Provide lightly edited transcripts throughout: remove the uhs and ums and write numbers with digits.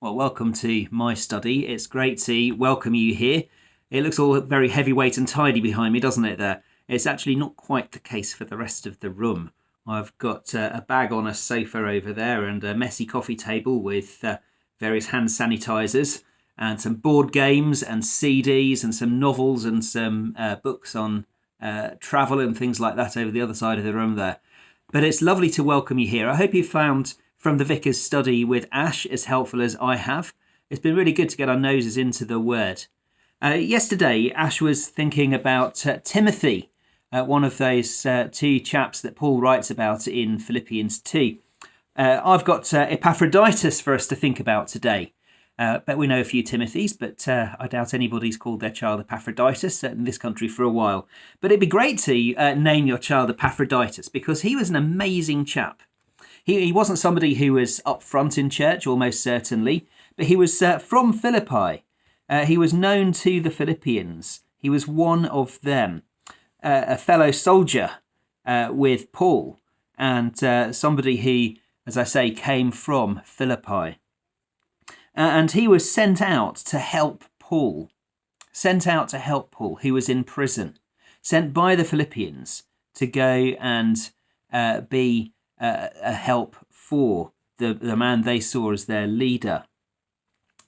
Well, welcome to my study. It's great to welcome you here. It looks all very heavyweight and tidy behind me, doesn't it there? It's actually not quite the case for the rest of the room. I've got a bag on a sofa over there and a messy coffee table with various hand sanitizers and some board games and CDs and some novels and some books on travel and things like that over the other side of the room there. But it's lovely to welcome you here. I hope you found from the Vicars study with Ash as helpful as I have. It's been really good to get our noses into the Word. Yesterday, Ash was thinking about Timothy, one of those two chaps that Paul writes about in Philippians 2. I've got Epaphroditus for us to think about today. Bet we know a few Timothys, but I doubt anybody's called their child Epaphroditus in this country for a while. But it'd be great to name your child Epaphroditus because he was an amazing chap. He wasn't somebody who was up front in church, almost certainly, but he was from Philippi. He was known to the Philippians. He was one of them, a fellow soldier with Paul, and somebody who, as I say, came from Philippi. And he was sent out to help Paul, who was in prison, sent by the Philippians to go and be a help for the man they saw as their leader.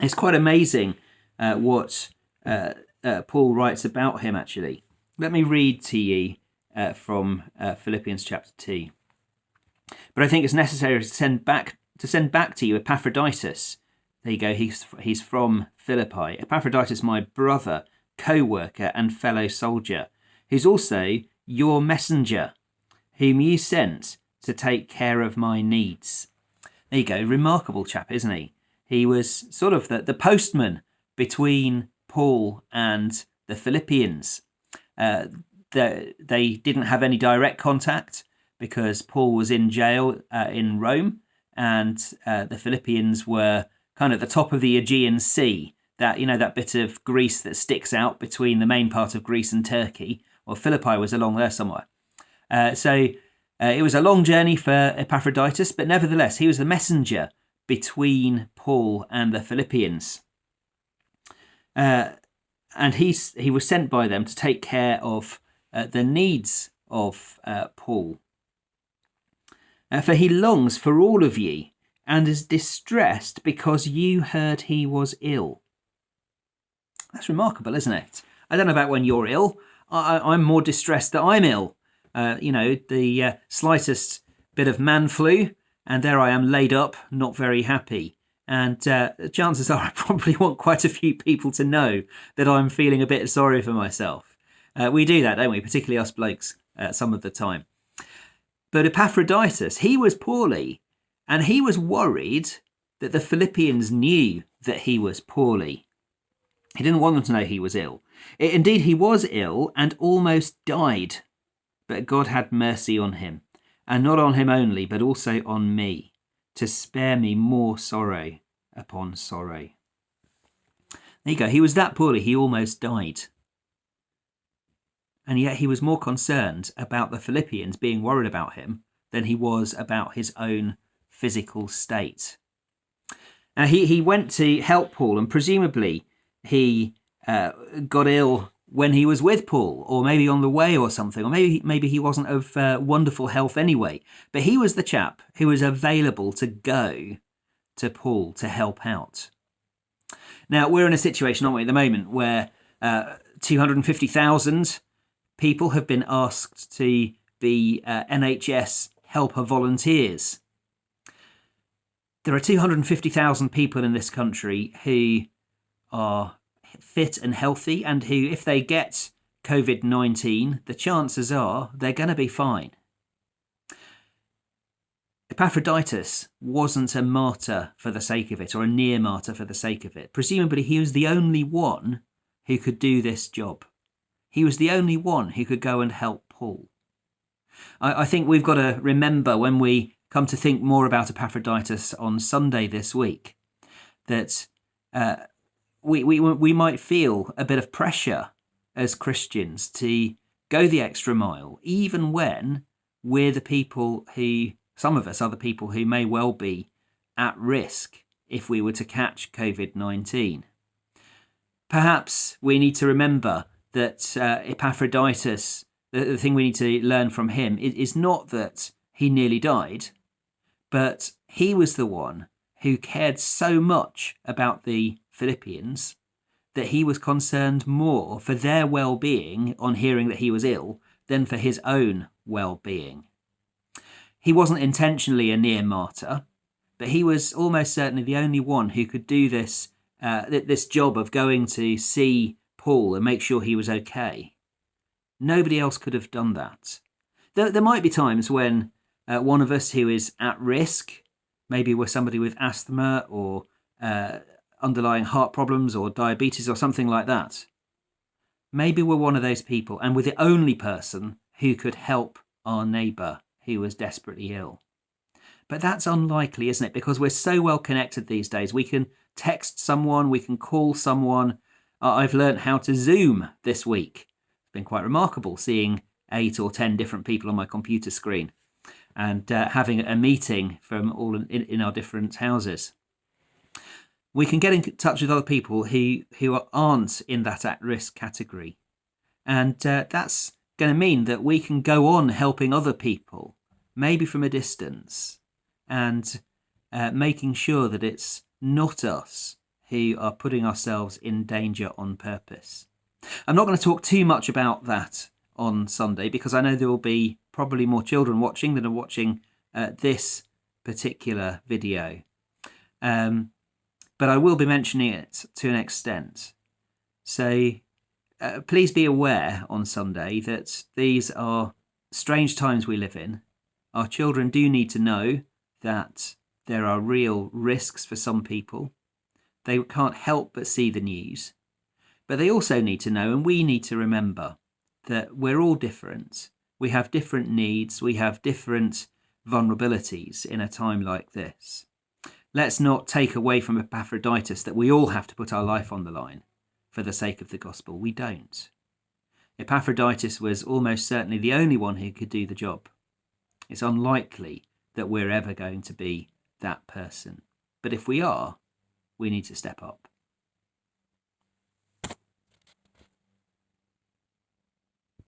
It's quite amazing what Paul writes about him, actually. Let me read to you from Philippians chapter 2. But I think it's necessary to send back to you Epaphroditus. There you go, he's from Philippi. Epaphroditus, my brother, co-worker and fellow soldier, who's also your messenger, whom you sent to take care of my needs. There you go, remarkable chap, isn't he? He was sort of the postman between Paul and the Philippians. They didn't have any direct contact because Paul was in jail in Rome, and the Philippians were kind of the top of the Aegean Sea, that bit of Greece that sticks out between the main part of Greece and Turkey. Well, Philippi was along there somewhere. It was a long journey for Epaphroditus, but nevertheless, he was the messenger between Paul and the Philippians. And he was sent by them to take care of the needs of Paul. For he longs for all of ye and is distressed because you heard he was ill. That's remarkable, isn't it? I don't know about when you're ill. I'm more distressed that I'm ill. The slightest bit of man flu, and there I am laid up, not very happy. And chances are I probably want quite a few people to know that I'm feeling a bit sorry for myself. We do that, don't we? Particularly us blokes some of the time. But Epaphroditus, he was poorly, and he was worried that the Philippians knew that he was poorly. He didn't want them to know he was ill. Indeed, he was ill and almost died. But God had mercy on him, and not on him only, but also on me, to spare me more sorrow upon sorrow. There you go. He was that poorly, he almost died. And yet he was more concerned about the Philippians being worried about him than he was about his own physical state. Now, he went to help Paul, and presumably he got ill when he was with Paul, or maybe on the way or something, or maybe he wasn't of wonderful health anyway. But he was the chap who was available to go to Paul to help out. Now, we're in a situation, aren't we, at the moment, where 250,000 people have been asked to be NHS helper volunteers. There are 250,000 people in this country who are fit and healthy, and who, if they get COVID-19, the chances are they're going to be fine. Epaphroditus wasn't a martyr for the sake of it, or a near martyr for the sake of it. Presumably he was the only one who could do this job. He was the only one who could go and help Paul. I think we've got to remember, when we come to think more about Epaphroditus on Sunday this week, that we might feel a bit of pressure as Christians to go the extra mile, even when we're the people who, some of us are the people who may well be at risk if we were to catch COVID-19. Perhaps we need to remember that Epaphroditus, the thing we need to learn from him is not that he nearly died, but he was the one who cared so much about the Philippians that he was concerned more for their well-being on hearing that he was ill than for his own well-being. He wasn't intentionally a near martyr, but he was almost certainly the only one who could do this job of going to see Paul and make sure he was okay. Nobody else could have done that. There might be times when one of us who is at risk, maybe we're somebody with asthma or underlying heart problems or diabetes or something like that. Maybe we're one of those people and we're the only person who could help our neighbour who was desperately ill. But that's unlikely, isn't it? Because we're so well connected these days. We can text someone, we can call someone. I've learned how to Zoom this week. It's been quite remarkable seeing 8 or 10 different people on my computer screen and having a meeting from all in our different houses. We can get in touch with other people who aren't in that at-risk category. And that's going to mean that we can go on helping other people, maybe from a distance, and making sure that it's not us who are putting ourselves in danger on purpose. I'm not going to talk too much about that on Sunday because I know there will be probably more children watching than are watching this particular video. But I will be mentioning it to an extent. So please be aware on Sunday that these are strange times we live in. Our children do need to know that there are real risks for some people. They can't help but see the news. But they also need to know, and we need to remember, that we're all different. We have different needs. We have different vulnerabilities in a time like this. Let's not take away from Epaphroditus that we all have to put our life on the line for the sake of the gospel. We don't. Epaphroditus was almost certainly the only one who could do the job. It's unlikely that we're ever going to be that person. But if we are, we need to step up.